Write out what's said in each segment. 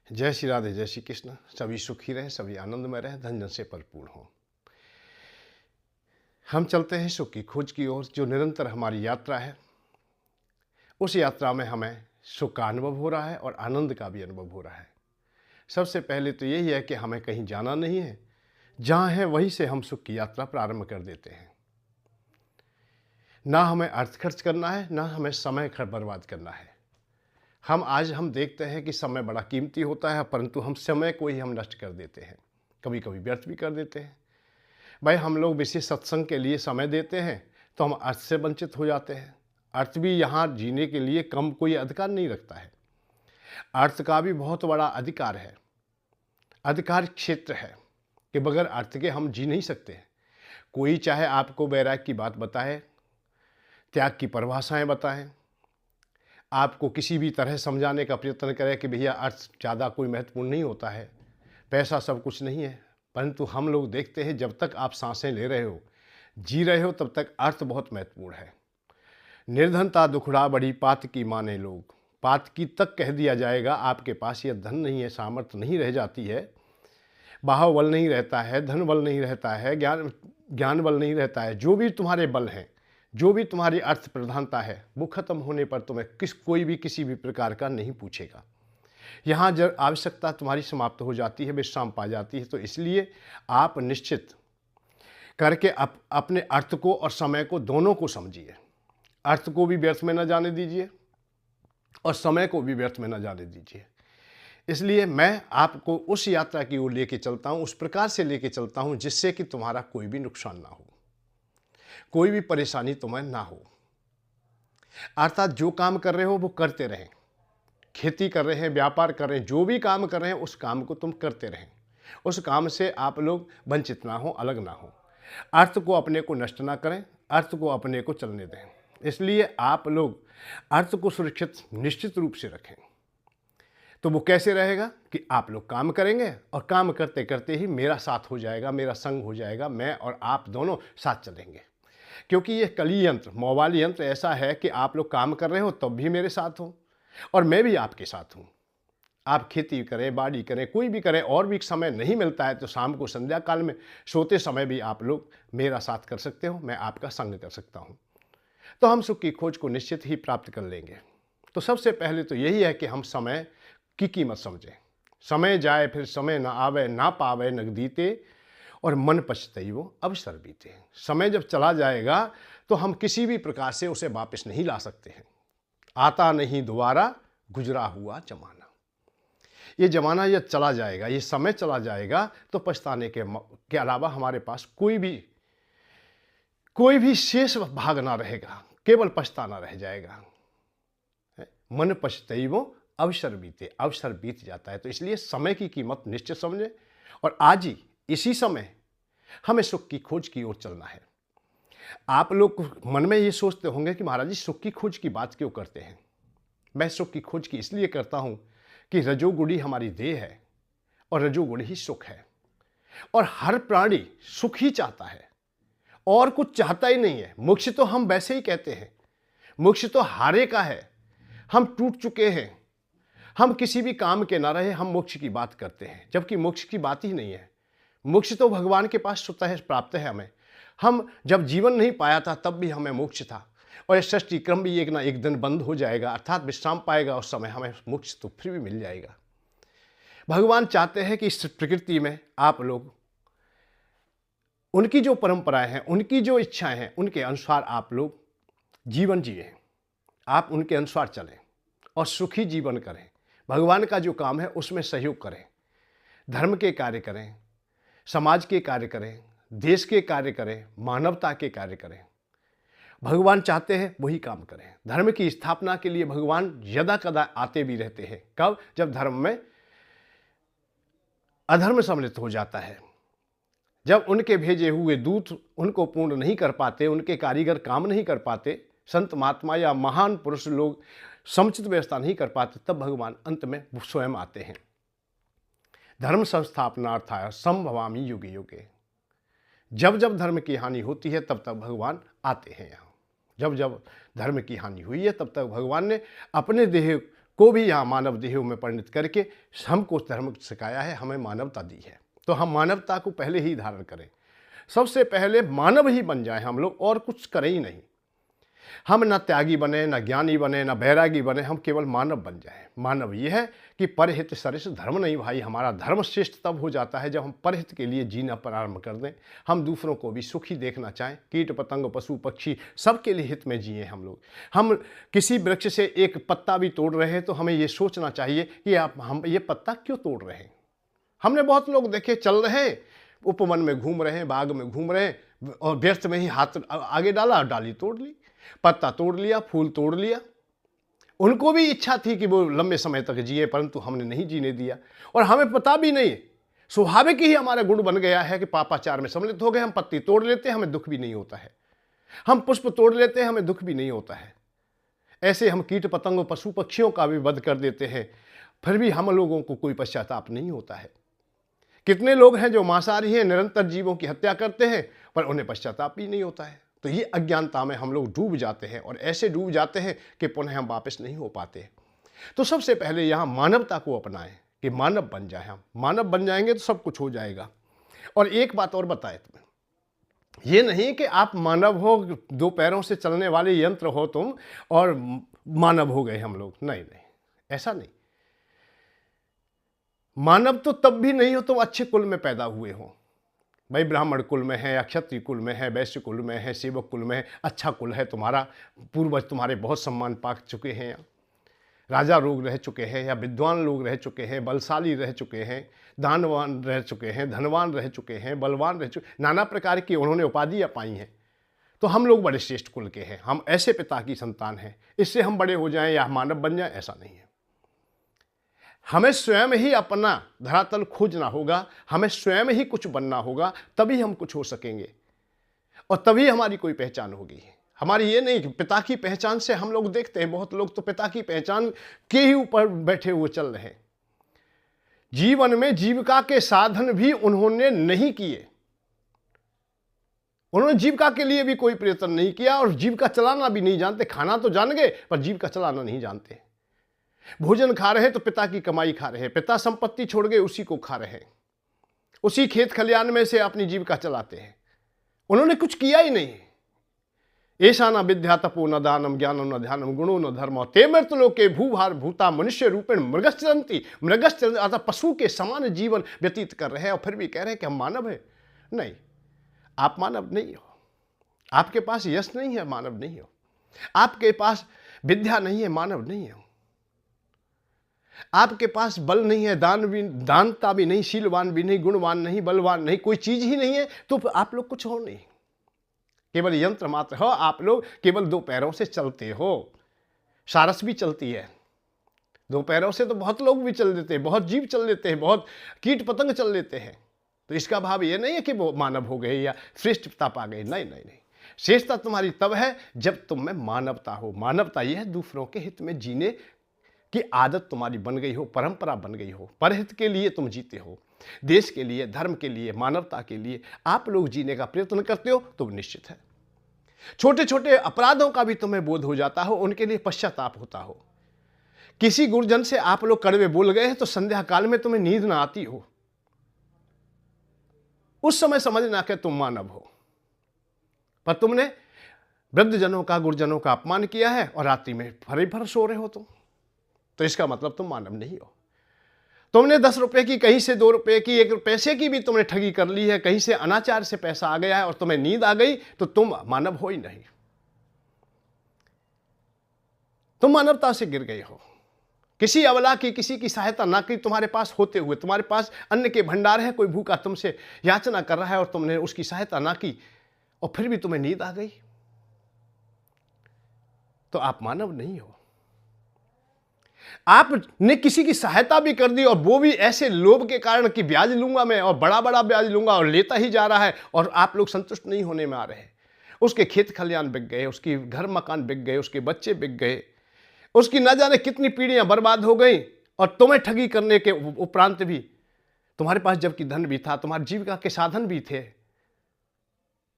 जय श्री राधे, जय श्री कृष्ण। सभी सुखी रहें, सभी आनंदमय रहें, धन जन से परिपूर्ण हों। हम चलते हैं सुख की खोज की ओर, जो निरंतर हमारी यात्रा है। उस यात्रा में हमें सुख का अनुभव हो रहा है और आनंद का भी अनुभव हो रहा है। सबसे पहले तो यही है कि हमें कहीं जाना नहीं है, जहाँ है वहीं से हम सुख की यात्रा प्रारंभ कर देते हैं। ना हमें अर्थ खर्च करना है, ना हमें समय बर्बाद करना है। हम देखते हैं कि समय बड़ा कीमती होता है, परंतु हम समय को ही हम नष्ट कर देते हैं, कभी कभी व्यर्थ भी कर देते हैं। भाई, हम लोग विशेष सत्संग के लिए समय देते हैं तो हम अर्थ से वंचित हो जाते हैं। अर्थ भी यहाँ जीने के लिए कम कोई अधिकार नहीं रखता है। अर्थ का भी बहुत बड़ा अधिकार है, अधिकार क्षेत्र है कि बगैर अर्थ के हम जी नहीं सकते हैं। कोई चाहे आपको वैराग्य की बात बताए, त्याग की परिभाषाएं बताएं, आपको किसी भी तरह समझाने का प्रयत्न करे कि भैया अर्थ ज़्यादा कोई महत्वपूर्ण नहीं होता है, पैसा सब कुछ नहीं है, परंतु हम लोग देखते हैं जब तक आप सांसें ले रहे हो, जी रहे हो, तब तक अर्थ बहुत महत्वपूर्ण है। निर्धनता दुखड़ा बड़ी पात की माने लोग, पात की तक कह दिया जाएगा। आपके पास यह धन नहीं है, सामर्थ्य नहीं रह जाती है, बाहुबल नहीं रहता है, धन बल नहीं रहता है, ज्ञान बल नहीं रहता है, जो भी तुम्हारे बल हैं, जो भी तुम्हारी अर्थ प्रधानता है, वो खत्म होने पर तुम्हें कोई भी किसी भी प्रकार का नहीं पूछेगा। यहाँ जब आवश्यकता तुम्हारी समाप्त हो जाती है, विश्राम पा जाती है, तो इसलिए आप निश्चित करके अपने अर्थ को और समय को दोनों को समझिए। अर्थ को भी व्यर्थ में न जाने दीजिए और समय को भी व्यर्थ में न जाने दीजिए। इसलिए मैं आपको उस यात्रा की ओर लेके चलता हूँ, उस प्रकार से लेके चलता हूँ जिससे कि तुम्हारा कोई भी नुकसान ना हो, कोई भी परेशानी तुम्हें ना हो। अर्थात जो काम कर रहे हो वो करते रहें, खेती कर रहे हैं, व्यापार कर रहे हैं, जो भी काम कर रहे हैं उस काम को तुम करते रहें। उस काम से आप लोग वंचित ना हो, अलग ना हो। अर्थ को अपने को नष्ट ना करें, अर्थ को अपने को चलने दें। इसलिए आप लोग अर्थ को सुरक्षित निश्चित रूप से रखें। तो वो कैसे रहेगा कि आप लोग काम करेंगे और काम करते करते ही मेरा साथ हो जाएगा, मेरा संग हो जाएगा, मैं और आप दोनों साथ चलेंगे। क्योंकि ये कली यंत्र, मोबाइल यंत्र ऐसा है कि आप लोग काम कर रहे हो तब भी मेरे साथ हो और मैं भी आपके साथ हूँ। आप खेती करें, बाड़ी करें, कोई भी करें, और भी समय नहीं मिलता है तो शाम को संध्या काल में सोते समय भी आप लोग मेरा साथ कर सकते हो, मैं आपका संग कर सकता हूँ। तो हम सुख की खोज को निश्चित ही प्राप्त कर लेंगे। तो सबसे पहले तो यही है कि हम समय की कीमत समझें। समय जाए फिर समय ना आवे, ना पावे नगदीते, और मन पछतई वो अवसर बीते। समय जब चला जाएगा तो हम किसी भी प्रकार से उसे वापस नहीं ला सकते हैं। आता नहीं दोबारा गुजरा हुआ जमाना। ये जमाना जब चला जाएगा, ये समय चला जाएगा, तो पछताने के अलावा हमारे पास कोई भी शेष भाग ना रहेगा, केवल पछताना रह जाएगा। मन पछतई वो अवसर बीते, अवसर बीत जाता है। तो इसलिए समय की कीमत निश्चित समझें और आज ही इसी समय हमें सुख की खोज की ओर चलना है। आप लोग मन में ये सोचते होंगे कि महाराज जी सुख की खोज की बात क्यों करते हैं। मैं सुख की खोज की इसलिए करता हूं कि रजोगुणी हमारी देह है और रजोगुण ही सुख है, और हर प्राणी सुख ही चाहता है और कुछ चाहता ही नहीं है। मोक्ष तो हम वैसे ही कहते हैं, मोक्ष तो हारे का है, हम टूट चुके हैं, हम किसी भी काम के ना रहे, हम मोक्ष की बात करते हैं, जबकि मोक्ष की बात ही नहीं है। मोक्ष तो भगवान के पास स्वतः प्राप्त है हमें। हम जब जीवन नहीं पाया था तब भी हमें मोक्ष था, और यह सृष्टि क्रम भी एक ना एक दिन बंद हो जाएगा, अर्थात विश्राम पाएगा, उस समय हमें मोक्ष तो फिर भी मिल जाएगा। भगवान चाहते हैं कि इस प्रकृति में आप लोग उनकी जो परंपराएं हैं, उनकी जो इच्छाएं हैं, उनके अनुसार आप लोग जीवन जिए, आप उनके अनुसार चलें और सुखी जीवन करें। भगवान का जो काम है उसमें सहयोग करें, धर्म के कार्य करें, समाज के कार्य करें, देश के कार्य करें, मानवता के कार्य करें। भगवान चाहते हैं वही काम करें। धर्म की स्थापना के लिए भगवान यदा कदा आते भी रहते हैं। कब? जब धर्म में अधर्म सम्मिलित हो जाता है, जब उनके भेजे हुए दूत उनको पूर्ण नहीं कर पाते, उनके कारीगर काम नहीं कर पाते, संत महात्मा या महान पुरुष लोग समुचित व्यवस्था नहीं कर पाते, तब भगवान अंत में स्वयं आते हैं। धर्म संस्थापनार्थाय संभवामि युगे युगे। जब जब धर्म की हानि होती है तब तक भगवान आते हैं यहाँ। जब जब धर्म की हानि हुई है तब तक भगवान ने अपने देह को भी यहाँ मानव देहों में परिणत करके हमको धर्म सिखाया है, हमें मानवता दी है। तो हम मानवता को पहले ही धारण करें, सबसे पहले मानव ही बन जाए हम लोग, और कुछ करें ही नहीं। हम ना त्यागी बने, ना ज्ञानी बने, ना बैरागी बने, हम केवल मानव बन जाएं। मानव ये है कि परहित सरिस धर्म नहीं भाई। हमारा धर्म श्रेष्ठ तब हो जाता है जब हम परहित के लिए जीना प्रारंभ कर दें। हम दूसरों को भी सुखी देखना चाहें, कीट पतंग पशु पक्षी सबके लिए हित में जिए हम लोग। हम किसी वृक्ष से एक पत्ता भी तोड़ रहे हैं तो हमें ये सोचना चाहिए कि हम ये पत्ता क्यों तोड़ रहे हैं। हमने बहुत लोग देखे चल रहे हैं, उपवन में घूम रहे हैं, बाग में घूम रहे हैं, और व्यर्थ में ही हाथ आगे डाला, डाली तोड़ ली, पत्ता तोड़ लिया, फूल तोड़ लिया। उनको भी इच्छा थी कि वो लंबे समय तक जिए, परंतु हमने नहीं जीने दिया। और हमें पता भी नहीं, स्वाभाविक ही हमारा गुण बन गया है कि पापाचार में सम्मिलित हो गए। हम पत्ती तोड़ लेते हैं, हमें दुख भी नहीं होता है। हम पुष्प तोड़ लेते हैं, हमें दुख भी नहीं होता है। ऐसे हम कीट पतंगों पशु पक्षियों का भी वध कर देते हैं, फिर भी हम लोगों को कोई पश्चाताप नहीं होता है। कितने लोग हैं जो मांसाहारी हैं, निरंतर जीवों की हत्या करते हैं, पर उन्हें पश्चाताप भी नहीं होता है। तो ये अज्ञानता में हम लोग डूब जाते हैं, और ऐसे डूब जाते हैं कि पुनः हम वापस नहीं हो पाते। तो सबसे पहले यहाँ मानवता को अपनाएं कि मानव बन जाए। हम मानव बन जाएंगे तो सब कुछ हो जाएगा। और एक बात और बताए तुम्हें, ये नहीं कि आप मानव हो, दो पैरों से चलने वाले यंत्र हो तुम, और मानव हो गए हम लोग। नहीं नहीं, ऐसा नहीं। मानव तो तब भी नहीं हो तुम अच्छे कुल में पैदा हुए हो। भाई ब्राह्मण कुल में है, या क्षत्रिय कुल में है, वैश्य कुल में है, सेवक कुल में है, अच्छा कुल है तुम्हारा, पूर्वज तुम्हारे बहुत सम्मान पा चुके हैं, राजा लोग रह चुके हैं, या विद्वान लोग रह चुके हैं, बलशाली रह चुके हैं, दानवान रह चुके हैं, धनवान रह चुके हैं, बलवान रह चुके, नाना प्रकार की उन्होंने उपाधियाँ पाई हैं। तो हम लोग बड़े श्रेष्ठ कुल के हैं, हम ऐसे पिता की संतान हैं, इससे हम बड़े हो जाएं या मानव बन जाएं, ऐसा नहीं है। हमें स्वयं ही अपना धरातल खोजना होगा, हमें स्वयं ही कुछ बनना होगा, तभी हम कुछ हो सकेंगे, और तभी हमारी कोई पहचान होगी। हमारी ये नहीं कि पिता की पहचान से हम लोग देखते हैं, बहुत लोग तो पिता की पहचान के ही ऊपर बैठे हुए चल रहे हैं। जीवन में जीविका के साधन भी उन्होंने नहीं किए, उन्होंने जीविका के लिए भी कोई प्रयत्न नहीं किया, और जीविका चलाना भी नहीं जानते। खाना तो जान गए, पर जीविका चलाना नहीं जानते। भोजन खा रहे हैं तो पिता की कमाई खा रहे हैं, पिता संपत्ति छोड़ गए उसी को खा रहे हैं, उसी खेत खलियान में से अपनी जीविका चलाते हैं। उन्होंने कुछ किया ही नहीं। ऐसा न विद्या तपो न दानम ज्ञानम न ध्यानम गुणो न धर्म ते मृत लोके भूभार भूता मनुष्य रूपेण मृगश्चरंती। मृगश्चर अर्थात पशु के समान जीवन व्यतीत कर रहे हैं, और फिर भी कह रहे हैं कि हम मानव है। नहीं, आप मानव नहीं हो। आपके पास यश नहीं है, मानव नहीं हो। आपके पास विद्या नहीं है, मानव नहीं हो। आपके पास बल नहीं है, दानता भी नहीं, शीलवान भी नहीं, गुणवान नहीं, बलवान नहीं, कोई चीज ही नहीं है, तो आप लोग कुछ हो नहीं, केवल यंत्र मात्र हो। आप लोग केवल दो पैरों से चलते हो। सारस भी चलती है, दो पैरों से तो बहुत लोग भी चल देते हैं, बहुत जीव चल लेते हैं, बहुत कीट पतंग चल लेते हैं। तो इसका भाव ये नहीं है कि वो मानव हो गए या श्रेष्ठता पा गए। नहीं नहीं नहीं, श्रेष्ठता तुम्हारी तब है जब तुम में मानवता हो। मानवता यह है दूसरों के हित में जीने की आदत तुम्हारी बन गई हो, परंपरा बन गई हो, परहित के लिए तुम जीते हो, देश के लिए, धर्म के लिए, मानवता के लिए आप लोग जीने का प्रयत्न करते हो, तो निश्चित है छोटे छोटे अपराधों का भी तुम्हें बोध हो जाता हो, उनके लिए पश्चाताप होता हो। किसी गुरुजन से आप लोग कड़वे बोल गए हैं तो संध्या काल में तुम्हें नींद ना आती हो, उस समय समझना कि तुम मानव हो, पर तुमने वृद्धजनों का, गुरुजनों का अपमान किया है, और रात्रि में भरे भर सो रहे हो तुम, तो इसका मतलब तुम मानव नहीं हो। तुमने 10 रुपए की, कहीं से 2 रुपए की, 1 पैसे की भी तुमने ठगी कर ली है, कहीं से अनाचार से पैसा आ गया है और तुम्हें नींद आ गई, तो तुम मानव हो ही नहीं, तुम मानवता से गिर गए हो। किसी अबला की, किसी की सहायता ना की, तुम्हारे पास होते हुए, तुम्हारे पास अन्न के भंडार है, कोई भूखा तुमसे याचना कर रहा है और तुमने उसकी सहायता ना की, और फिर भी तुम्हें नींद आ गई, तो आप मानव नहीं हो। आपने किसी की सहायता भी कर दी, और वो भी ऐसे लोभ के कारण कि ब्याज लूंगा मैं, और बड़ा बड़ा ब्याज लूंगा, और लेता ही जा रहा है, और आप लोग संतुष्ट नहीं होने में आ रहे हैं। उसके खेत खलियान बिक गए, उसकी घर मकान बिक गए, उसके बच्चे बिक गए, उसकी न जाने कितनी पीढ़ियां बर्बाद हो गई, और तुम्हें ठगी करने के उपरांत भी तुम्हारे पास जबकि धन भी था, तुम्हारी जीविका के साधन भी थे,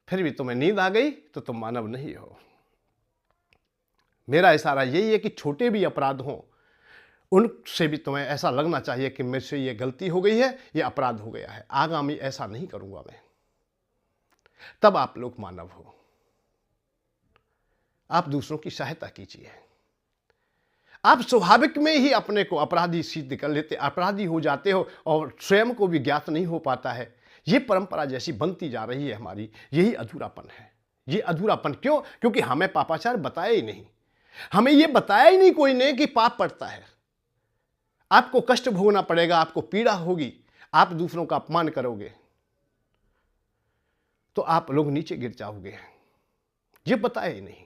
फिर भी तुम्हें नींद आ गई, तो तुम मानव नहीं हो। मेरा इशारा यही है कि छोटे भी अपराध हों, उनसे भी तुम्हें ऐसा लगना चाहिए कि मेरे से ये गलती हो गई है, ये अपराध हो गया है, आगामी ऐसा नहीं करूंगा मैं। तब आप लोग मानव हो। आप दूसरों की सहायता कीजिए। आप स्वाभाविक में ही अपने को अपराधी सिद्ध कर लेते, अपराधी हो जाते हो और स्वयं को भी ज्ञात नहीं हो पाता है। ये परंपरा जैसी बनती जा रही है हमारी, यही अधूरापन है। ये अधूरापन क्यों? क्योंकि हमें पापाचार बताया ही नहीं, हमें ये बताया ही नहीं कोई ने कि पाप पड़ता है, आपको कष्ट भोगना पड़ेगा, आपको पीड़ा होगी, आप दूसरों का अपमान करोगे तो आप लोग नीचे गिर जाओगे। ये बताया ही नहीं,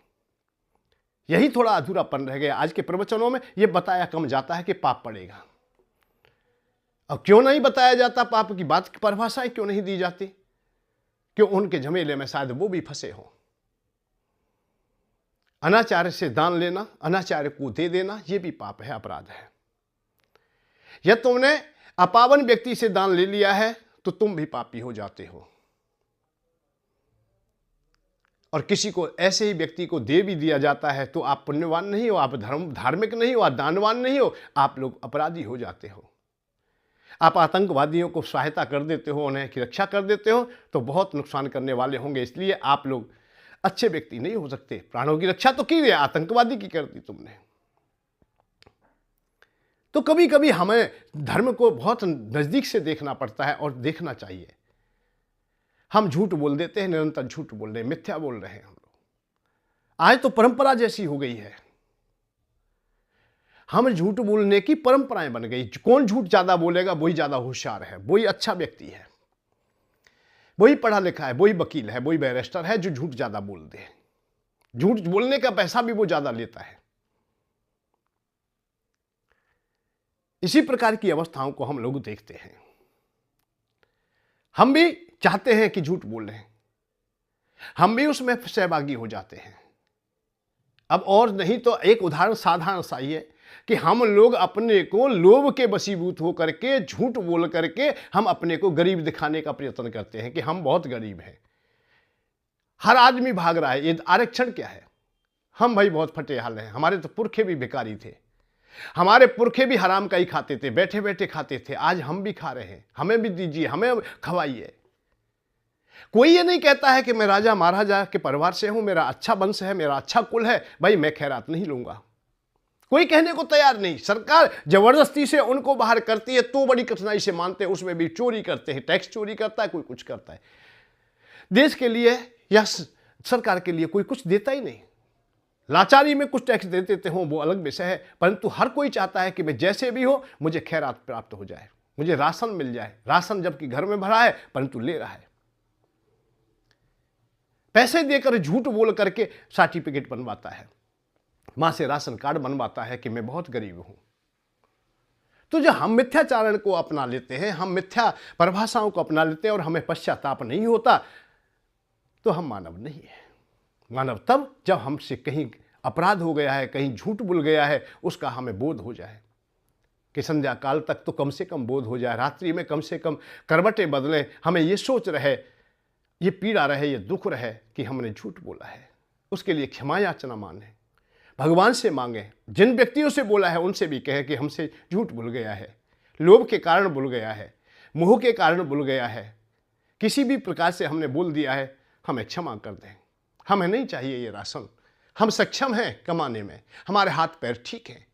यही थोड़ा अधूरापन रह गया। आज के प्रवचनों में यह बताया कम जाता है कि पाप पड़ेगा। अब क्यों नहीं बताया जाता? पाप की बात की परिभाषाएं क्यों नहीं दी जाती? क्यों उनके झमेले में शायद वो भी फंसे हो। अनाचार्य से दान लेना, अनाचार्य को दे देना, यह भी पाप है, अपराध है। या तुमने अपावन व्यक्ति से दान ले लिया है तो तुम भी पापी हो जाते हो। और किसी को ऐसे ही व्यक्ति को दे भी दिया जाता है तो आप पुण्यवान नहीं हो, आप धार्मिक नहीं हो, आप दानवान नहीं हो, आप लोग अपराधी हो जाते हो। आप आतंकवादियों को सहायता कर देते हो, उन्हें की रक्षा कर देते हो तो बहुत नुकसान करने वाले होंगे। इसलिए आप लोग अच्छे व्यक्ति नहीं हो सकते। प्राणों की रक्षा तो की है, आतंकवादी की कर दी तुमने। तो कभी कभी हमें धर्म को बहुत नजदीक से देखना पड़ता है और देखना चाहिए। हम झूठ बोल देते हैं, निरंतर झूठ बोल रहे हैं, मिथ्या बोल रहे हैं हम लोग। आज तो परंपरा जैसी हो गई है, हम झूठ बोलने की परंपराएं बन गई। कौन झूठ ज्यादा बोलेगा वही ज्यादा होशियार है, वही अच्छा व्यक्ति है, वही पढ़ा लिखा है, वही वकील है, वही बैरिस्टर है जो झूठ ज्यादा बोल दे। झूठ बोलने का पैसा भी वो ज्यादा लेता है। इसी प्रकार की अवस्थाओं को हम लोग देखते हैं। हम भी चाहते हैं कि झूठ बोल रहे हैं, हम भी उसमें सहभागी हो जाते हैं। अब और नहीं तो एक उदाहरण साधारण सा ही है कि हम लोग अपने को लोभ के वशीभूत हो करके झूठ बोल करके हम अपने को गरीब दिखाने का प्रयत्न करते हैं कि हम बहुत गरीब हैं। हर आदमी भाग रहा है। ये आरक्षण क्या है? हम भाई बहुत फटे हाल हैं, हमारे तो पुरखे भी भिखारी थे, हमारे पुरखे भी हराम का ही खाते थे, बैठे बैठे खाते थे। आज हम भी खा रहे हैं, हमें भी दीजिए, हमें खवाइए। कोई ये नहीं कहता है कि मैं राजा महाराजा के परिवार से हूं, मेरा अच्छा वंश है, मेरा अच्छा कुल है, भाई मैं खैरात नहीं लूंगा। कोई कहने को तैयार नहीं। सरकार जबरदस्ती से उनको बाहर करती है तो बड़ी कठिनाई से मानते हैं, उसमें भी चोरी करते हैं, टैक्स चोरी करता है, कोई कुछ करता है। देश के लिए या सरकार के लिए कोई कुछ देता ही नहीं। लाचारी में कुछ टैक्स दे देते हो वो अलग विषय है, परंतु हर कोई चाहता है कि मैं जैसे भी हो मुझे खैरात प्राप्त हो जाए, मुझे राशन मिल जाए। राशन जबकि घर में भरा है परंतु ले रहा है। पैसे देकर झूठ बोल करके सर्टिफिकेट बनवाता है, मां से राशन कार्ड बनवाता है कि मैं बहुत गरीब हूं। तो जब हम मिथ्याचारण को अपना लेते हैं, हम मिथ्या परिभाषाओं को अपना लेते हैं और हमें पश्चाताप नहीं होता तो हम मानव नहीं है। मानव तब जब हमसे कहीं अपराध हो गया है, कहीं झूठ बोल गया है, उसका हमें बोध हो जाए कि संध्या काल तक तो कम से कम बोध हो जाए, रात्रि में कम से कम करवटें बदलें, हमें ये सोच रहे, ये पीड़ा रहे, ये दुख रहे कि हमने झूठ बोला है। उसके लिए क्षमा याचना मांगे, भगवान से मांगे। जिन व्यक्तियों से बोला है उनसे भी कहे कि हमसे झूठ भूल गया है, लोभ के कारण भूल गया है, मोह के कारण भूल गया है, किसी भी प्रकार से हमने बोल दिया है, हमें क्षमा कर दें। हमें नहीं चाहिए ये राशन, हम सक्षम हैं कमाने में, हमारे हाथ पैर ठीक हैं,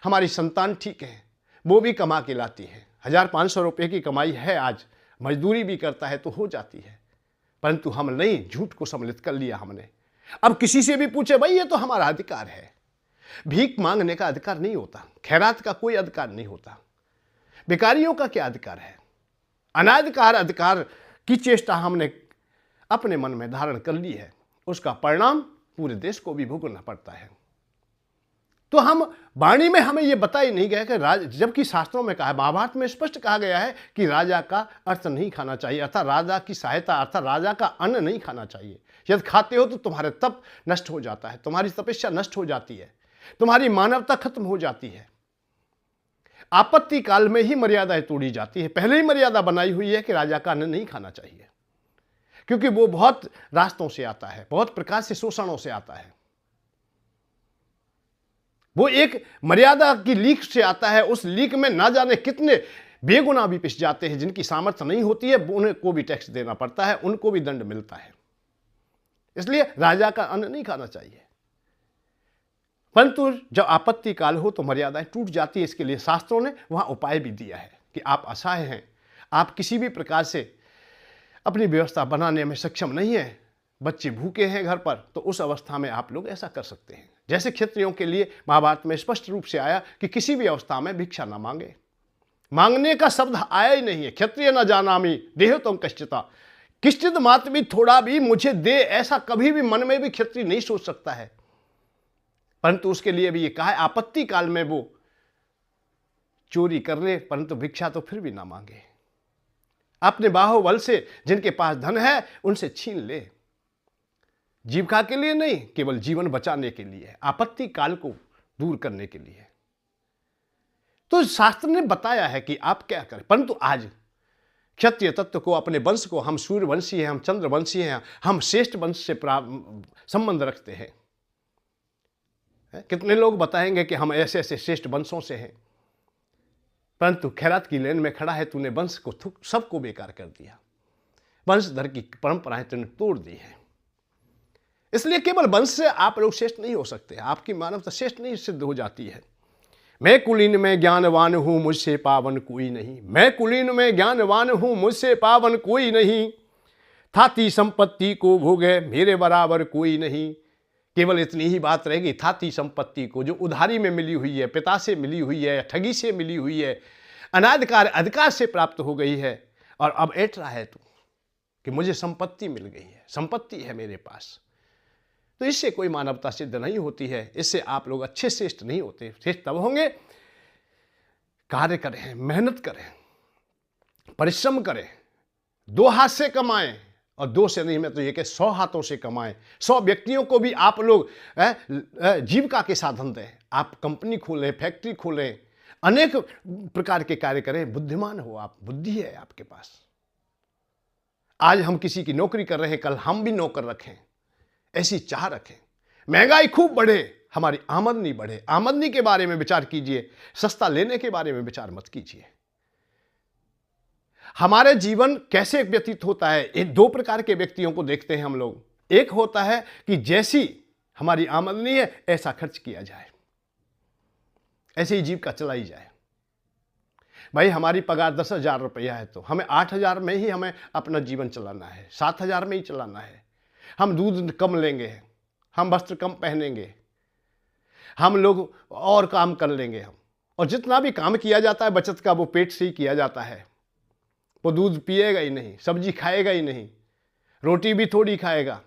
हमारी संतान ठीक है, वो भी कमा के लाती है। 1500 रुपये की कमाई है, आज मजदूरी भी करता है तो हो जाती है, परंतु हम नहीं, झूठ को सम्मिलित कर लिया हमने। अब किसी से भी पूछे, भाई ये तो हमारा अधिकार है। भीख मांगने का अधिकार नहीं होता, खैरात का कोई अधिकार नहीं होता, भिखारियों का क्या अधिकार है? अनाधिकार अधिकार की चेष्टा हमने अपने मन में धारण कर ली है, उसका परिणाम पूरे देश को भी भुगतना पड़ता है। तो हम वाणी में हमें यह बता ही नहीं गया कि जबकि शास्त्रों में कहा है, महाभारत में स्पष्ट कहा गया है कि राजा का अर्थ नहीं खाना चाहिए, अर्थात राजा की सहायता, अर्थात राजा का अन्न नहीं खाना चाहिए। यदि खाते हो तो तुम्हारे तप नष्ट हो जाता है, तुम्हारी तपस्या नष्ट हो जाती है, तुम्हारी मानवता खत्म हो जाती है। आपत्ति काल में ही मर्यादाएं तोड़ी जाती है। पहले ही मर्यादा बनाई हुई है कि राजा का अन्न नहीं खाना चाहिए, क्योंकि वो बहुत रास्तों से आता है, बहुत प्रकार से शोषणों से आता है। वो एक मर्यादा की लीक से आता है। उस लीक में ना जाने कितने बेगुनाह भी पिस जाते हैं, जिनकी सामर्थ्य नहीं होती है, उनको भी टैक्स देना पड़ता है, उनको भी दंड मिलता है। इसलिए राजा का अन्न नहीं खाना चाहिए। परंतु जब आपत्ति काल हो तो मर्यादाएं टूट जाती है। इसके लिए शास्त्रों ने वहां उपाय भी दिया है कि आप असहाय हैं, आप किसी भी प्रकार से अपनी व्यवस्था बनाने में सक्षम नहीं है, बच्चे भूखे हैं घर पर, तो उस अवस्था में आप लोग ऐसा कर सकते हैं। जैसे क्षत्रियों के लिए महाभारत में स्पष्ट रूप से आया कि किसी भी अवस्था में भिक्षा ना मांगे। मांगने का शब्द आया ही नहीं है। क्षत्रिय न जानामि देह तुम कश्चिता, किश्चित मात्र भी थोड़ा भी मुझे दे, ऐसा कभी भी मन में भी क्षत्रिय नहीं सोच सकता है। परंतु उसके लिए भी ये कहा है आपत्ति काल में वो चोरी कर ले, परंतु भिक्षा तो फिर भी ना मांगे। अपने बाहुबल से जिनके पास धन है उनसे छीन ले, जीविका के लिए नहीं, केवल जीवन बचाने के लिए, आपत्ति काल को दूर करने के लिए। तो शास्त्र ने बताया है कि आप क्या करें। परंतु आज क्षत्रिय तत्व को, अपने वंश को, हम सूर्यवंशी हैं, हम चंद्रवंशी हैं, हम श्रेष्ठ वंश से संबंध रखते हैं। कितने लोग बताएंगे कि हम ऐसे ऐसे श्रेष्ठ वंशों से हैं, परंतु खैरात की लेन में खड़ा है, तूने वंश को सबको बेकार कर दिया, वंशधर की परंपराएं तूने तोड़ दी है। इसलिए केवल वंश से आप लोग श्रेष्ठ नहीं हो सकते, आपकी मानवता श्रेष्ठ नहीं सिद्ध हो जाती है। मैं कुलीन में ज्ञानवान हूं, मुझसे पावन कोई नहीं। मैं कुलीन में ज्ञानवान हूं, मुझसे पावन कोई नहीं। थाती संपत्ति को भोगे, मेरे बराबर कोई नहीं। केवल इतनी ही बात रहेगी, थाती संपत्ति को जो उधारी में मिली हुई है, पिता से मिली हुई है, ठगी से मिली हुई है, अनाधिकार अधिकार से प्राप्त हो गई है, और अब ऐठ रहा है तू कि मुझे संपत्ति मिल गई है, संपत्ति है मेरे पास। तो इससे कोई मानवता सिद्ध नहीं होती है, इससे आप लोग अच्छे श्रेष्ठ नहीं होते। श्रेष्ठ तब होंगे कार्य करें, मेहनत करें, परिश्रम करें, 2 हाथ से कमाएं, और 2 से नहीं, मैं तो ये कि 100 हाथों से कमाएं। 100 व्यक्तियों को भी आप लोग जीविका के साधन दें। आप कंपनी खोलें, फैक्ट्री खोलें, अनेक प्रकार के कार्य करें। बुद्धिमान हो आप, बुद्धि है आपके पास। आज हम किसी की नौकरी कर रहे हैं, कल हम भी नौकर रखें, ऐसी चाह रखें। महंगाई खूब बढ़े, हमारी आमदनी बढ़े। आमदनी के बारे में विचार कीजिए, सस्ता लेने के बारे में विचार मत कीजिए। हमारे जीवन कैसे व्यतीत होता है, ये 2 प्रकार के व्यक्तियों को देखते हैं हम लोग। एक होता है कि जैसी हमारी आमदनी है ऐसा खर्च किया जाए, ऐसे ही जीविका चलाई जाए। भाई हमारी पगार 10,000 रुपया है तो हमें 8,000 में ही हमें अपना जीवन चलाना है, 7,000 में ही चलाना है। हम दूध कम लेंगे, हम वस्त्र कम पहनेंगे, हम लोग और काम कर लेंगे हम। और जितना भी काम किया जाता है बचत का, वो पेट से ही किया जाता है। वो दूध पिएगा ही नहीं, सब्जी खाएगा ही नहीं, रोटी भी थोड़ी खाएगा,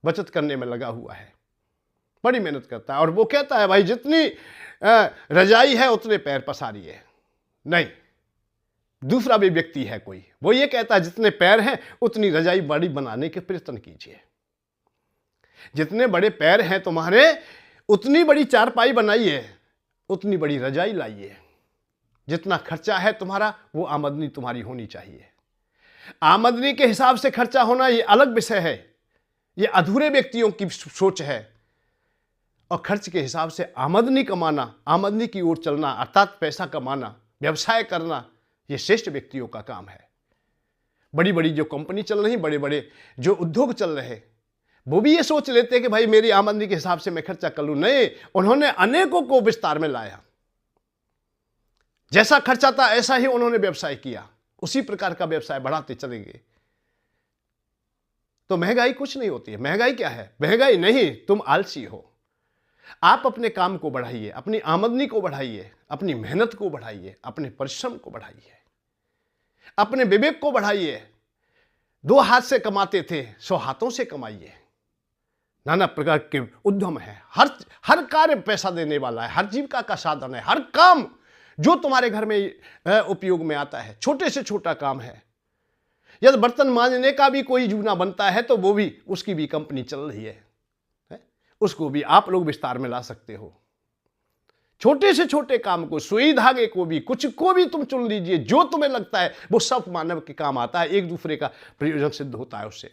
बचत करने में लगा हुआ है, बड़ी मेहनत करता है। और वो कहता है भाई जितनी रजाई है उतने पैर पसारिए। नहीं, दूसरा भी व्यक्ति है कोई, वो ये कहता है जितने पैर हैं उतनी रजाई बड़ी बनाने के प्रयत्न कीजिए। जितने बड़े पैर हैं तुम्हारे, उतनी बड़ी चारपाई बनाइए, उतनी बड़ी रजाई लाइए। जितना खर्चा है तुम्हारा, वो आमदनी तुम्हारी होनी चाहिए। आमदनी के हिसाब से खर्चा होना ये अलग विषय है, ये अधूरे व्यक्तियों की सोच है। और खर्च के हिसाब से आमदनी कमाना, आमदनी की ओर चलना, अर्थात पैसा कमाना, व्यवसाय करना, ये श्रेष्ठ व्यक्तियों का काम है। बड़ी बड़ी जो कंपनी चल रही, बड़े बड़े जो उद्योग चल रहे, वो भी ये सोच लेते हैं कि भाई मेरी आमदनी के हिसाब से मैं खर्चा कर लूं। नहीं, उन्होंने अनेकों को विस्तार में लाया। जैसा खर्चा था ऐसा ही उन्होंने व्यवसाय किया, उसी प्रकार का व्यवसाय बढ़ाते चलेंगे। तो महंगाई कुछ नहीं होती है। महंगाई क्या है? महंगाई नहीं, तुम आलसी हो। आप अपने काम को बढ़ाइए, अपनी आमदनी को बढ़ाइए, अपनी मेहनत को बढ़ाइए, अपने परिश्रम को बढ़ाइए, अपने विवेक को बढ़ाइए। 2 हाथ से कमाते थे, 100 हाथों से कमाइए। नाना प्रकार के उद्यम है, हर कार्य पैसा देने वाला है, हर जीविका का साधन है। हर काम जो तुम्हारे घर में उपयोग में आता है, छोटे से छोटा काम है। यदि बर्तन मांजने का भी कोई जूना बनता है तो वो भी, उसकी भी कंपनी चल रही है, उसको भी आप लोग विस्तार में ला सकते हो। छोटे से छोटे काम को, सुई धागे को भी, कुछ को भी तुम चुन लीजिए, जो तुम्हें लगता है वो सब मानव के काम आता है, एक दूसरे का प्रयोजन सिद्ध होता है उससे।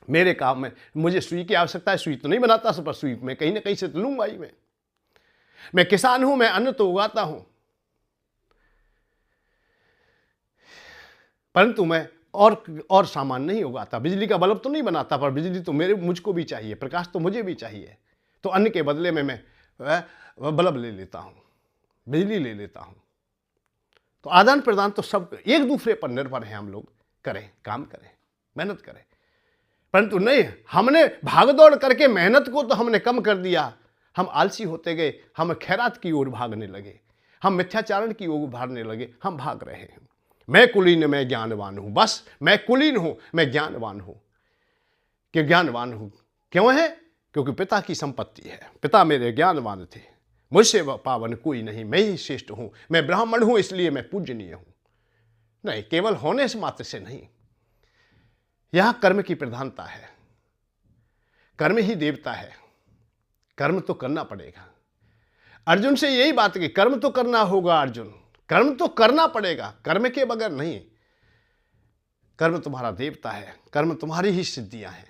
मेरे काम में मुझे सुई की आवश्यकता है, सुई तो नहीं बनाता सब, पर सुई में कहीं ना कहीं से तो लूंगा ही मैं। मैं किसान हूं, मैं अन्न तो उगाता हूं, परंतु मैं और सामान नहीं उगाता। बिजली का बल्ब तो नहीं बनाता, पर बिजली तो मुझको भी चाहिए, प्रकाश तो मुझे भी चाहिए। तो अन्न के बदले में मैं बल्ब ले लेता हूं, बिजली ले लेता हूं। तो आदान प्रदान तो सब एक दूसरे पर निर्भर है। हम लोग करें, काम करें, मेहनत करें, परंतु नहीं, हमने भागदौड़ करके मेहनत को तो हमने कम कर दिया। हम आलसी होते गए, हम खैरात की ओर भागने लगे, हम मिथ्याचारण की ओर भागने लगे। हम भाग रहे हैं। मैं कुलीन, मैं ज्ञानवान हूं। बस मैं कुलीन हूं, मैं ज्ञानवान हूं। कि ज्ञानवान हूं क्यों है? क्योंकि पिता की संपत्ति है, पिता मेरे ज्ञानवान थे, मुझसे पावन कोई नहीं, मैं ही श्रेष्ठ हूं, मैं ब्राह्मण हूं इसलिए मैं पूजनीय हूं। नहीं, केवल होने से मात्र से नहीं, यहां कर्म की प्रधानता है। कर्म ही देवता है, कर्म तो करना पड़ेगा। अर्जुन से यही बात की, कर्म तो करना होगा अर्जुन, कर्म तो करना पड़ेगा, कर्म के बगैर नहीं। कर्म तुम्हारा देवता है, कर्म तुम्हारी ही सिद्धियां हैं।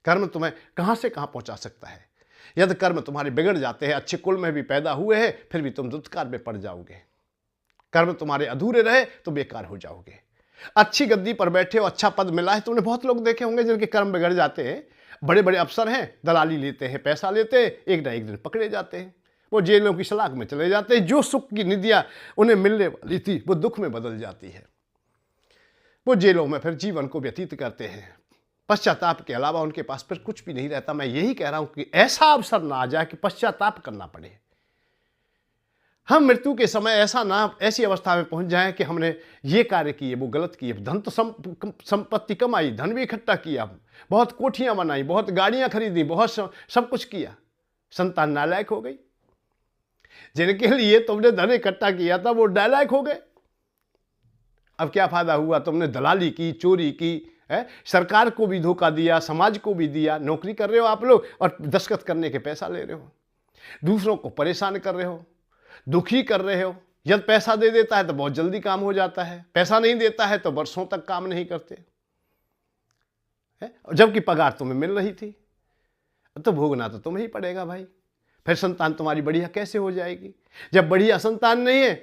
कर्म तुम्हें कहां से कहां पहुंचा सकता है। यदि कर्म तुम्हारे बिगड़ जाते हैं, अच्छे कुल में भी पैदा हुए हैं, फिर भी तुम दुष्कार में पड़ जाओगे। कर्म तुम्हारे अधूरे रहे तो बेकार हो जाओगे। अच्छी गद्दी पर बैठे हो, अच्छा पद मिला है, तुमने बहुत लोग देखे होंगे जिनके कर्म बिगड़ जाते हैं। बड़े बड़े अफसर हैं, दलाली लेते हैं, पैसा लेते हैं, एक ना एक दिन पकड़े जाते हैं, वो जेलों की सलाख में चले जाते हैं। जो सुख की निधियां उन्हें मिलने वाली थी वो दुख में बदल जाती है। वो जेलों में फिर जीवन को व्यतीत करते हैं। पश्चाताप के अलावा उनके पास फिर कुछ भी नहीं रहता। मैं यही कह रहा हूं कि ऐसा अवसर ना आ जाए कि पश्चाताप करना पड़े। हम मृत्यु के समय ऐसी अवस्था में पहुंच जाएं कि हमने ये कार्य किए, वो गलत किए, धन तो संपत्ति कमाई, धन भी इकट्ठा किया, बहुत कोठियां बनाई, बहुत गाड़ियां खरीदी, बहुत सब कुछ किया, संतान नालायक हो गई। जिनके लिए तुमने धन इकट्ठा किया था वो नालायक हो गए। अब क्या फायदा हुआ? तुमने दलाली की, चोरी की है, सरकार को भी धोखा दिया, समाज को भी दिया। नौकरी कर रहे हो आप लोग और दस्तखत करने के पैसा ले रहे हो, दूसरों को परेशान कर रहे हो, दुखी कर रहे हो। जब पैसा दे देता है तो बहुत जल्दी काम हो जाता है, पैसा नहीं देता है तो वर्षों तक काम नहीं करते है? जबकि पगार तुम्हें मिल रही थी, तो भोगना तो तुम्हें ही पड़ेगा भाई। फिर संतान तुम्हारी बढ़िया कैसे हो जाएगी? जब बढ़िया संतान नहीं है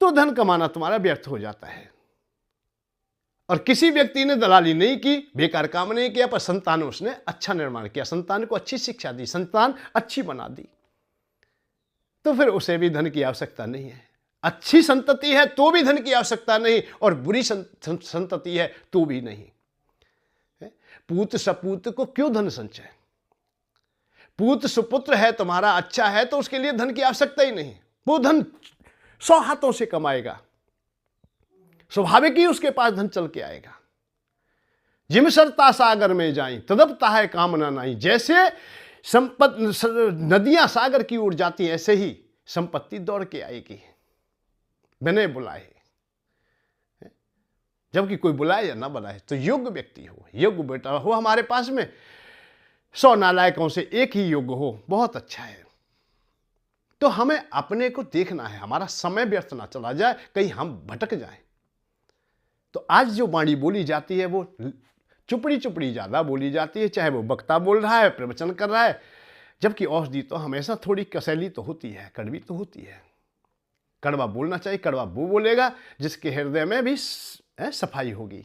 तो धन कमाना तुम्हारा व्यर्थ हो जाता है। और किसी व्यक्ति ने दलाली नहीं की, बेकार काम नहीं किया, पर संतान उसने अच्छा निर्माण किया, संतान को अच्छी शिक्षा दी, संतान अच्छी बना दी, तो फिर उसे भी धन की आवश्यकता नहीं है। अच्छी संतति है तो भी धन की आवश्यकता नहीं, और बुरी संतति है तो भी नहीं। पूत सपूत को क्यों धन संचय? पूत सुपुत्र है तुम्हारा, अच्छा है, तो उसके लिए धन की आवश्यकता ही नहीं। वो धन 100 हाथों से कमाएगा, स्वाभाविक ही उसके पास धन चल के आएगा। जिम सरता सागर में जाई तदपता है कामना नहीं। जैसे नदियां सागर की ओर जाती हैं, ऐसे ही संपत्ति दौड़ के आएगी बिना बुलाए। जबकि कोई बुलाए या ना बुलाए, तो योग्य व्यक्ति हो, योग्य बेटा हो हमारे पास में, 100 नालायकों से एक ही योग्य हो, बहुत अच्छा है। तो हमें अपने को देखना है, हमारा समय व्यर्थ ना चला जाए, कहीं हम भटक जाएं। तो आज जो वाणी बोली जाती है वो चुपड़ी चुपड़ी ज़्यादा बोली जाती है, चाहे वो वक्ता बोल रहा है, प्रवचन कर रहा है। जबकि औषधि तो हमेशा थोड़ी कसैली तो होती है, कड़वी तो होती है। कड़वा बोलना चाहिए, कड़वा वो बोलेगा जिसके हृदय में भी सफाई होगी,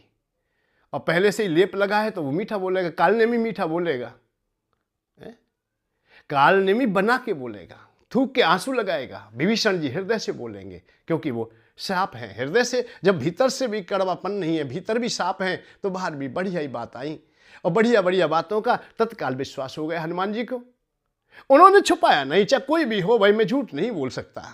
और पहले से ही लेप लगा है तो वो मीठा बोलेगा। कालनेमी मीठा बोलेगा, कालनेमी बना के बोलेगा, थूक के आंसू लगाएगा। विभीषण जी हृदय से बोलेंगे, क्योंकि वो साफ है हृदय से। जब भीतर से भी कड़वापन नहीं है, भीतर भी साफ है, तो बाहर भी बढ़िया ही बात आई, और बढ़िया बढ़िया बातों का तत्काल विश्वास हो गया हनुमान जी को। उन्होंने छुपाया नहीं, चाहे कोई भी हो भाई, मैं झूठ नहीं बोल सकता।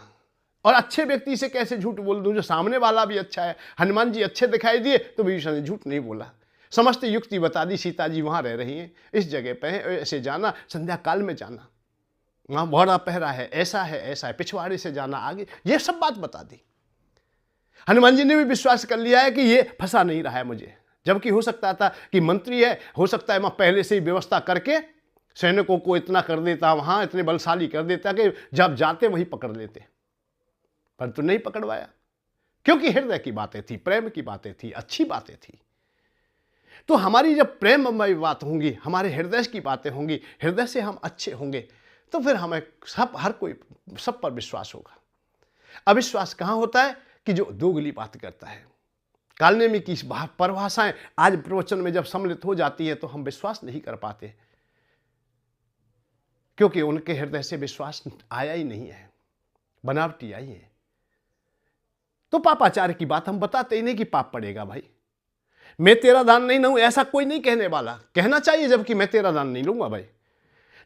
और अच्छे व्यक्ति से कैसे झूठ बोल दूं, जो सामने वाला भी अच्छा है। हनुमान जी अच्छे दिखाई दिए तो विभीषण ने झूठ नहीं बोला, समस्त युक्ति बता दी। सीता जी वहां रह रही हैं, इस जगह पे है, ऐसे जाना, संध्या काल में जाना, वहां बड़ा पहरा है, ऐसा है, पिछवाड़े से जाना, आगे, ये सब बात बता दी। हनुमान जी ने भी विश्वास कर लिया है कि ये फंसा नहीं रहा है मुझे। जबकि हो सकता था कि मंत्री है, हो सकता है मैं पहले से ही व्यवस्था करके सैनिकों को इतना कर देता, वहां इतने बलशाली कर देता कि जब जाते वही पकड़ लेते, परंतु नहीं पकड़वाया, क्योंकि हृदय की बातें थी, प्रेम की बातें थी, अच्छी बातें थी। तो हमारी जब प्रेममय बात होंगी, हमारे हृदय की बातें होंगी, हृदय से हम अच्छे होंगे, तो फिर हमें हर कोई सब पर विश्वास होगा। अविश्वास कहाँ होता है कि जो दोगली बात करता है। कालनेमी की परिभाषाएं आज प्रवचन में जब सम्मिलित हो जाती है तो हम विश्वास नहीं कर पाते, क्योंकि उनके हृदय से विश्वास आया ही नहीं है, बनावटी आई है। तो पापाचार्य की बात हम बताते ही नहीं कि पाप पड़ेगा। भाई मैं तेरा दान नहीं लूं, ऐसा कोई नहीं कहने वाला। कहना चाहिए जबकि मैं तेरा दान नहीं लूंगा। भाई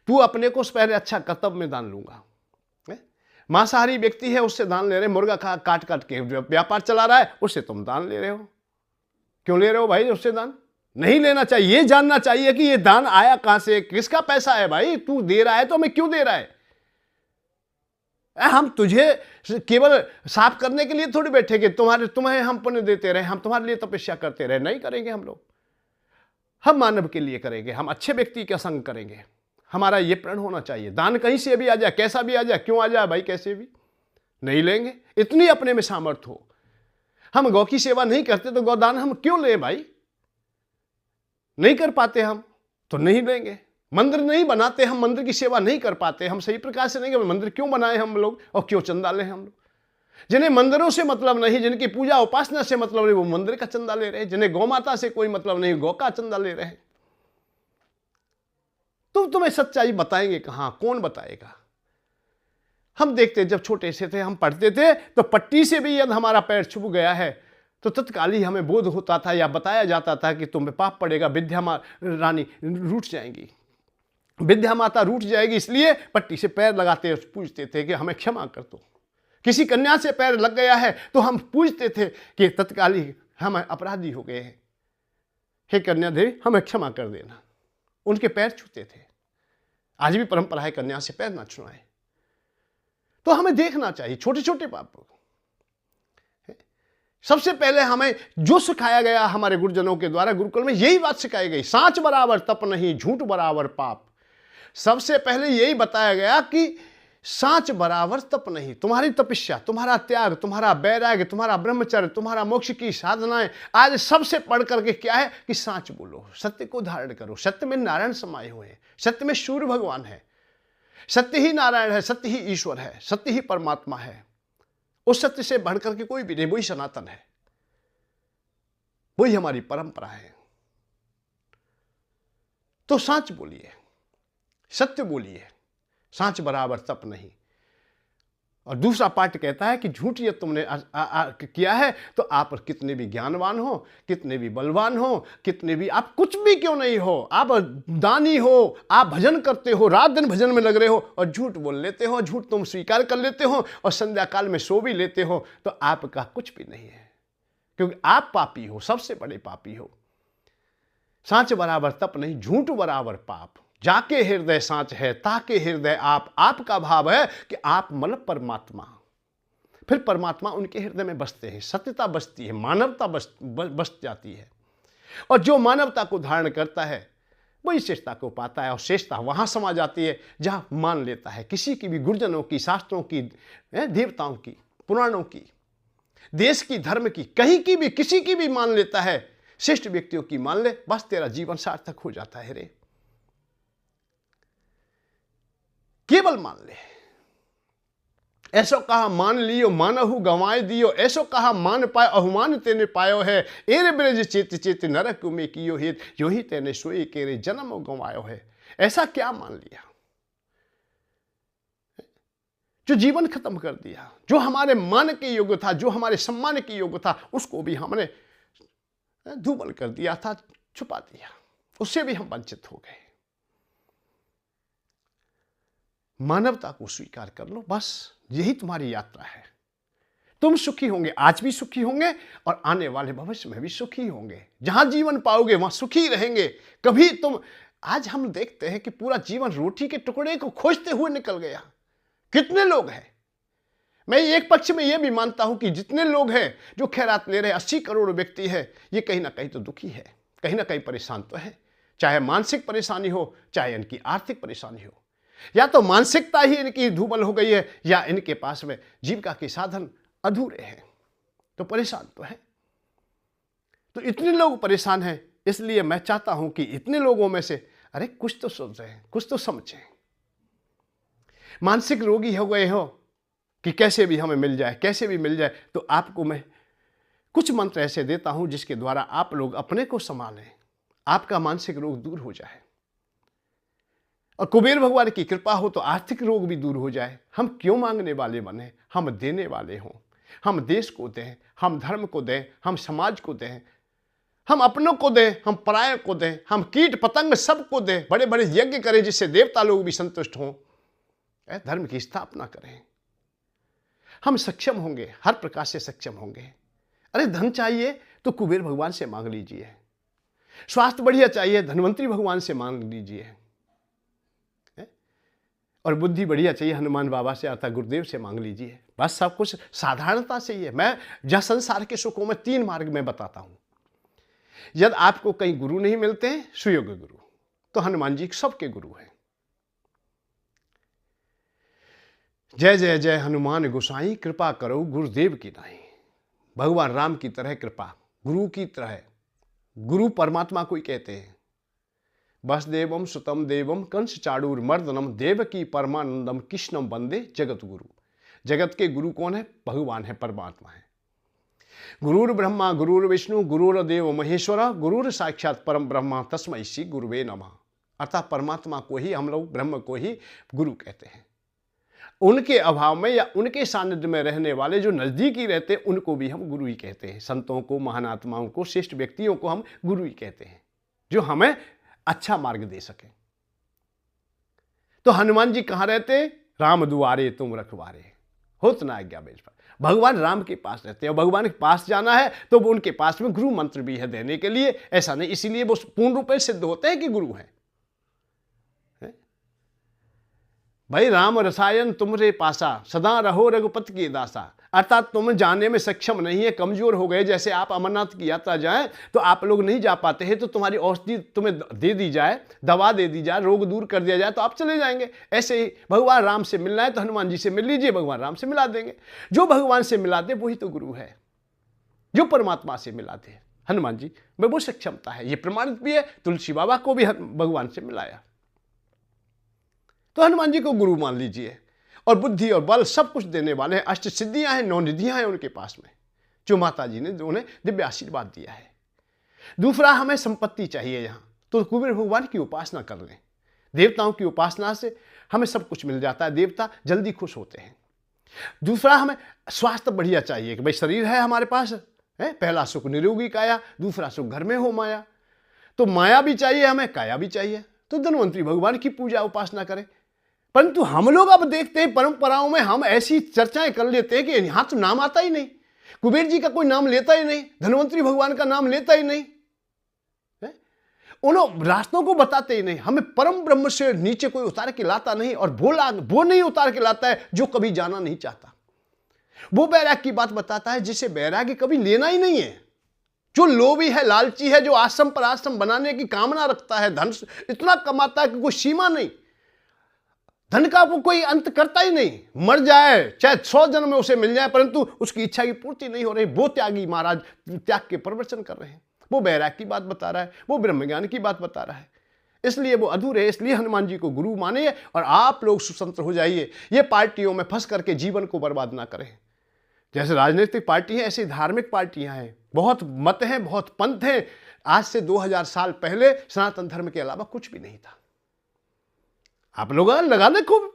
तू अपने को पहले अच्छा कर्तव्य में दान लूंगा। मांसाहारी व्यक्ति है, उससे दान ले रहे, मुर्गा काट काट के व्यापार चला रहा है, उससे तुम दान ले रहे हो। क्यों ले रहे हो भाई उससे दान? नहीं लेना चाहिए। ये जानना चाहिए कि ये दान आया कहां से, किसका पैसा है। भाई तू दे रहा है तो हमें क्यों दे रहा है? हम तुझे केवल साफ करने के लिए थोड़ी बैठे कि तुम्हें हम पुण्य देते रहे, हम तुम्हारे लिए तपस्या करते रहे। नहीं करेंगे हम लोग। हम मानव के लिए करेंगे, हम अच्छे व्यक्ति का संग करेंगे। हमारा यह प्रण होना चाहिए। दान कहीं से भी आ जाए, कैसा भी आ जाए, क्यों आ जाए भाई, कैसे भी नहीं लेंगे। इतनी अपने में सामर्थ्य हो। हम गौ की सेवा नहीं करते तो गौदान हम क्यों लें भाई? नहीं कर पाते हम तो नहीं लेंगे। मंदिर नहीं बनाते हम, मंदिर की सेवा नहीं कर पाते हम सही प्रकार से नहीं। मंदिर क्यों बनाए हम लोग और क्यों चंदा लें हम लोग? जिन्हें मंदिरों से मतलब नहीं, जिनकी पूजा उपासना से मतलब नहीं, वो मंदिर का चंदा ले रहे हैं। जिन्हें गौ माता से कोई मतलब नहीं, गौ का चंदा ले रहे हैं। तो तुम्हें सच्चाई बताएंगे कहां? कौन बताएगा? हम देखते जब छोटे से थे, हम पढ़ते थे तो पट्टी से भी यदि हमारा पैर छुप गया है तो तत्काल ही हमें बोध होता था या बताया जाता था कि तुम्हें पाप पड़ेगा, विद्या रानी रूठ जाएंगी, विद्या माता रूठ जाएगी। इसलिए पट्टी से पैर लगाते पूछते थे कि हमें क्षमा कर दो। किसी कन्या से पैर लग गया है तो हम पूछते थे कि तत्काल ही हम अपराधी हो गए हैं, हे कन्या देवी हमें क्षमा कर देना। उनके पैर छूते थे। आज भी परंपरा है कन्या से पैर ना छुआए। तो हमें देखना चाहिए छोटे छोटे पापों को। सबसे पहले हमें जो सिखाया गया हमारे गुरुजनों के द्वारा, गुरुकुल में यही बात सिखाई गई, सांच बराबर तप नहीं, झूठ बराबर पाप। सबसे पहले यही बताया गया कि सांच बराबर तप नहीं। तुम्हारी तपस्या, तुम्हारा त्याग, तुम्हारा वैराग्य, तुम्हारा ब्रह्मचर्य, तुम्हारा मोक्ष की साधनाएं आज सबसे पढ़ करके क्या है कि सांच बोलो, सत्य को धारण करो। सत्य में नारायण समाये हुए हैं, सत्य में सूर्य भगवान है, सत्य ही नारायण है, सत्य ही ईश्वर है, सत्य ही परमात्मा है। उस सत्य से बढ़ करके कोई भी नहीं, वही सनातन है, वही हमारी परंपरा है। तो सांच बोलिए, सत्य बोलिए, सांच बराबर तप नहीं। और दूसरा पाठ कहता है कि झूठ ये तुमने किया है तो आप कितने भी ज्ञानवान हो, कितने भी बलवान हो, कितने भी आप कुछ भी क्यों नहीं हो, आप दानी हो, आप भजन करते हो, रात दिन भजन में लग रहे हो और झूठ बोल लेते हो, झूठ तुम स्वीकार कर लेते हो और संध्या काल में सो भी लेते हो, तो आपका कुछ भी नहीं है, क्योंकि आप पापी हो, सबसे बड़े पापी हो। सांच बराबर तप नहीं, झूठ बराबर पाप। जाके हृदय सांच है, ताके हृदय आप। आपका भाव है कि आप मतलब परमात्मा, फिर परमात्मा उनके हृदय में बसते हैं, सत्यता बसती है, मानवता बस जाती है। और जो मानवता को धारण करता है वही श्रेष्ठता को पाता है। और श्रेष्ठता वहां समा जाती है जहां मान लेता है किसी की भी, गुरुजनों की, शास्त्रों की, देवताओं की, पुराणों की, देश की, धर्म की, कहीं की भी, किसी की भी मान लेता है, श्रेष्ठ व्यक्तियों की मान ले, बस तेरा जीवन सार्थक हो जाता है रे। केवल मान ले। ऐसो कहा मान लियो मानहु गंवाए दियो, ऐसो कहा मान पाए अहुमान तेने पायो है। एरे ब्रज चेत चेत नरक में कियो हित, यो ही तेने सोए केरे जन्म गंवायो है। ऐसा क्या मान लिया जो जीवन खत्म कर दिया, जो हमारे मान के योग्य था, जो हमारे सम्मान के योग्य था, उसको भी हमने धूमल कर दिया था, छुपा दिया, उससे भी हम वंचित हो गए। मानवता को स्वीकार कर लो, बस यही तुम्हारी यात्रा है। तुम सुखी होंगे, आज भी सुखी होंगे और आने वाले भविष्य में भी सुखी होंगे। जहां जीवन पाओगे वहां सुखी रहेंगे। कभी तुम, आज हम देखते हैं कि पूरा जीवन रोटी के टुकड़े को खोजते हुए निकल गया। कितने लोग हैं, मैं एक पक्ष में यह भी मानता हूं कि जितने लोग हैं जो खैरात ले रहे, 80 करोड़ व्यक्ति है, ये कहीं ना कहीं तो दुखी है, कहीं ना कहीं परेशान तो है। चाहे मानसिक परेशानी हो, चाहे इनकी आर्थिक परेशानी हो, या तो मानसिकता ही इनकी धूमल हो गई है, या इनके पास में जीविका के साधन अधूरे हैं, तो परेशान तो है। तो इतने लोग परेशान हैं, इसलिए मैं चाहता हूं कि इतने लोगों में से अरे कुछ तो सोचें, कुछ तो समझें। मानसिक रोगी हो गए हो कि कैसे भी हमें मिल जाए, कैसे भी मिल जाए, तो आपको मैं कुछ मंत्र ऐसे देता हूं जिसके द्वारा आप लोग अपने को संभालें, आपका मानसिक रोग दूर हो जाए। और कुबेर भगवान की कृपा हो तो आर्थिक रोग भी दूर हो जाए। हम क्यों मांगने वाले बने, हम देने वाले हों। हम देश को दें, हम धर्म को दें, हम समाज को दें, हम अपनों को दें, हम पराये को दें, हम कीट पतंग सबको दें। बड़े बड़े यज्ञ करें जिससे देवता लोग भी संतुष्ट हों। धर्म की स्थापना करें। हम सक्षम होंगे, हर प्रकार से सक्षम होंगे। अरे धन चाहिए तो कुबेर भगवान से मांग लीजिए। स्वास्थ्य बढ़िया चाहिए, धन्वंतरी भगवान से मांग लीजिए। और बुद्धि बढ़िया चाहिए, हनुमान बाबा से अर्थात गुरुदेव से मांग लीजिए। बस सब कुछ साधारणता से ही है। मैं जहाँ संसार के सुखों में 3 मार्ग में बताता हूं। यदि आपको कहीं गुरु नहीं मिलते हैं, सुयोग्य गुरु, तो हनुमान जी सबके गुरु हैं। जय जय जय हनुमान गोसाई, कृपा करो गुरुदेव की नाई। भगवान राम की तरह कृपा, गुरु की तरह। गुरु परमात्मा को ही कहते हैं। वसुदेवम सुतम देवम कंस चाणूर मर्दनम देवकी परमानंदम कृष्णम वंदे जगत गुरु। जगत के गुरु कौन है? भगवान है, परमात्मा है। गुरुर ब्रह्मा गुरुर विष्णु गुरुर्देव महेश्वर गुरुर साक्षात परम ब्रह्मा तस्मै श्री गुरुवे नमः। अर्थात परमात्मा को ही हम लोग, ब्रह्म को ही गुरु कहते हैं। उनके अभाव में या उनके सानिध्य में रहने वाले जो नजदीकी रहते हैं उनको भी हम गुरु ही कहते हैं। संतों को, महानात्माओं को, श्रेष्ठ व्यक्तियों को हम गुरु ही कहते हैं, जो हमें अच्छा मार्ग दे सके। तो हनुमान जी कहां रहते? राम दुआरे तुम रखवारे, होत न आज्ञा बेज पर। भगवान राम के पास रहते हैं और भगवान के पास जाना है तो वो उनके पास में गुरु मंत्र भी है देने के लिए। ऐसा नहीं इसीलिए वो पूर्ण रूप से सिद्ध होते हैं कि गुरु हैं। भाई राम रसायन तुमरे पासा, सदा रहो रघुपति की दासा। अर्थात तुम जाने में सक्षम नहीं है, कमजोर हो गए। जैसे आप अमरनाथ की यात्रा जाएं तो आप लोग नहीं जा पाते हैं, तो तुम्हारी औषधि तुम्हें दे दी जाए, दवा दे दी जाए, रोग दूर कर दिया जाए तो आप चले जाएंगे। ऐसे ही भगवान राम से मिलना है तो हनुमान जी से मिल लीजिए, भगवान राम से मिला देंगे। जो भगवान से मिला दे वही तो गुरु है, जो परमात्मा से मिला दे। हनुमान जी में वो सक्षमता है, ये प्रमाणित भी है। तुलसी बाबा को भी भगवान से मिलाया, तो हनुमान जी को गुरु मान लीजिए। और बुद्धि और बल सब कुछ देने वाले हैं। अष्ट सिद्धियां हैं, 9 निधियां हैं उनके पास में, जो माता जी ने उन्हें दिव्य आशीर्वाद दिया है। दूसरा, हमें संपत्ति चाहिए यहां, तो कुबेर भगवान की उपासना कर लें। देवताओं की उपासना से हमें सब कुछ मिल जाता है, देवता जल्दी खुश होते हैं। दूसरा, हमें स्वास्थ्य बढ़िया चाहिए कि भाई शरीर है हमारे पास है। पहला सुख निरोगी काया, दूसरा सुख घर में हो माया। तो माया भी चाहिए हमें, काया भी चाहिए। तो धन्वंतरी भगवान की पूजा उपासना करें। परंतु हम लोग अब देखते हैं परंपराओं में हम ऐसी चर्चाएं कर लेते हैं कि यहां तो नाम आता ही नहीं, कुबेर जी का कोई नाम लेता ही नहीं, धन्वंतरी भगवान का नाम लेता ही नहीं, उन रास्तों को बताते ही नहीं। हमें परम ब्रह्म से नीचे कोई उतार के लाता नहीं, और वो नहीं उतार के लाता है जो कभी जाना नहीं चाहता। वो बैराग की बात बताता है जिसे बैराग्य कभी लेना ही नहीं है, जो लोभी है, लालची है, जो आश्रम पर आश्रम बनाने की कामना रखता है, धन इतना कमाता है कि कोई सीमा नहीं, धन का वो कोई अंत करता ही नहीं। मर जाए चाहे 100 जन्म में उसे मिल जाए, परंतु उसकी इच्छा की पूर्ति नहीं हो रही। वो त्यागी महाराज त्याग के प्रवचन कर रहे हैं। वो बैराग की बात बता रहा है, वो ब्रह्मज्ञान की बात बता रहा है। इसलिए वो अधूरे है। इसलिए हनुमान जी को गुरु मानिए और आप लोग सुतंत्र हो जाइए। ये पार्टियों में फंस करके जीवन को बर्बाद ना करें। जैसे राजनीतिक पार्टी है ऐसी धार्मिक पार्टियां हैं, बहुत मत हैं, बहुत पंथ हैं। आज से 2000 साल पहले सनातन धर्म के अलावा कुछ भी नहीं था। आप लोग लगा दे खूब,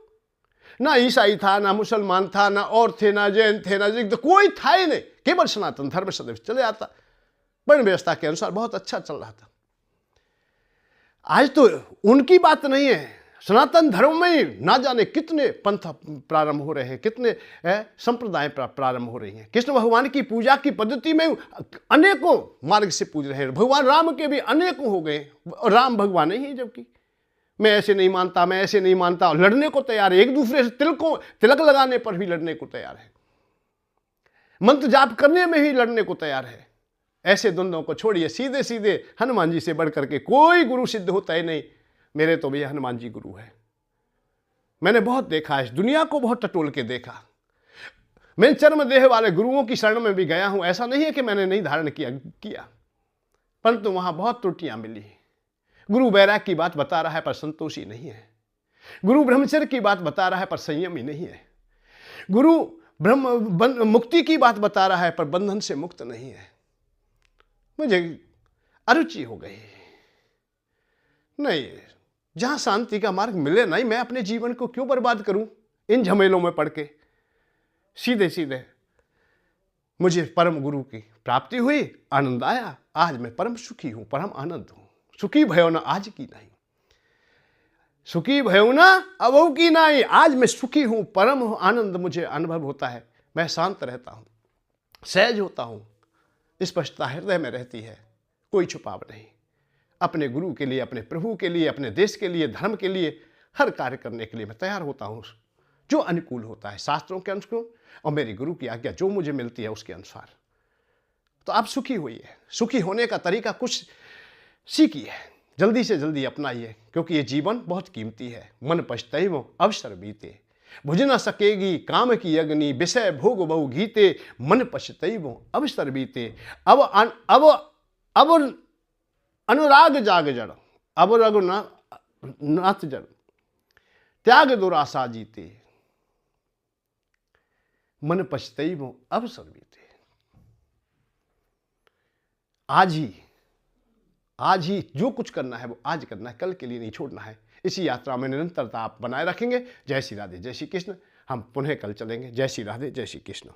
ना ईसाई था, ना मुसलमान था, ना और थे, ना जैन थे, ना तो कोई था ही नहीं। केवल सनातन धर्म सदैव चले आता, वर्ण व्यवस्था के अनुसार बहुत अच्छा चल रहा था। आज तो उनकी बात नहीं है। सनातन धर्म में ही ना जाने कितने पंथ प्रारंभ हो रहे हैं, कितने संप्रदाय प्रारंभ हो रही हैं। कृष्ण भगवान की पूजा की पद्धति में अनेकों मार्ग से पूज रहे हैं। भगवान राम के भी अनेकों हो गए, और राम भगवान ही, जबकि मैं ऐसे नहीं मानता, मैं ऐसे नहीं मानता, और लड़ने को तैयार है। एक दूसरे से तिलक लगाने पर भी लड़ने को तैयार है, मंत्र जाप करने में भी लड़ने को तैयार है। ऐसे द्वंद्वों को छोड़िए, सीधे सीधे हनुमान जी से बढ़ करके कोई गुरु सिद्ध होता ही नहीं। मेरे तो भैया हनुमान जी गुरु है। मैंने बहुत देखा है, इस दुनिया को बहुत टटोल के देखा। मैं चर्म देह वाले गुरुओं की शरण में भी गया हूं। ऐसा नहीं है कि मैंने नहीं धारण किया, परंतु वहां बहुत त्रुटियां मिली। गुरु बैराग की बात बता रहा है पर संतोषी नहीं है। गुरु ब्रह्मचर्य की बात बता रहा है पर संयम ही नहीं है। गुरु मुक्ति की बात बता रहा है पर बंधन से मुक्त नहीं है। मुझे अरुचि हो गई, नहीं, जहां शांति का मार्ग मिले नहीं, मैं अपने जीवन को क्यों बर्बाद करूं इन झमेलों में पड़ के। सीधे सीधे मुझे परम गुरु की प्राप्ति हुई, आनंद आया, आज मैं परम सुखी हूं, परम आनंद हूं। सुखी भयो ना आज की नहीं, सुखी भयो ना अबहु की नहीं, आज मैं सुखी हूं, परम आनंद मुझे अनुभव होता है। मैं शांत रहता हूं, सहज होता हूं, स्पष्टता हृदय में रहती है, कोई छुपाव नहीं। अपने गुरु के लिए, अपने प्रभु के लिए, अपने देश के लिए, धर्म के लिए हर कार्य करने के लिए मैं तैयार होता हूं, जो अनुकूल होता है शास्त्रों के अनुसार और मेरी गुरु की आज्ञा जो मुझे मिलती है उसके अनुसार। तो आप सुखी होइए। सुखी होने का तरीका कुछ सीखिए, जल्दी से जल्दी अपनाइए, क्योंकि ये जीवन बहुत कीमती है। मन पछतैवो अवसर बीते, बुझ न सकेगी काम की अग्नि, विषय भोग बहु गीते, मन पछतैवो अवसर बीते। अब अनुराग जाग जड़, अब रघुनाथ जड़, त्याग दुराशा जीते, मन पछतैवो अवसर बीते। आज ही जो कुछ करना है वो आज करना है, कल के लिए नहीं छोड़ना है। इसी यात्रा में निरंतरता आप बनाए रखेंगे। जय श्री राधे, जय श्री कृष्ण। हम पुनः कल चलेंगे। जय श्री राधे, जय श्री कृष्ण।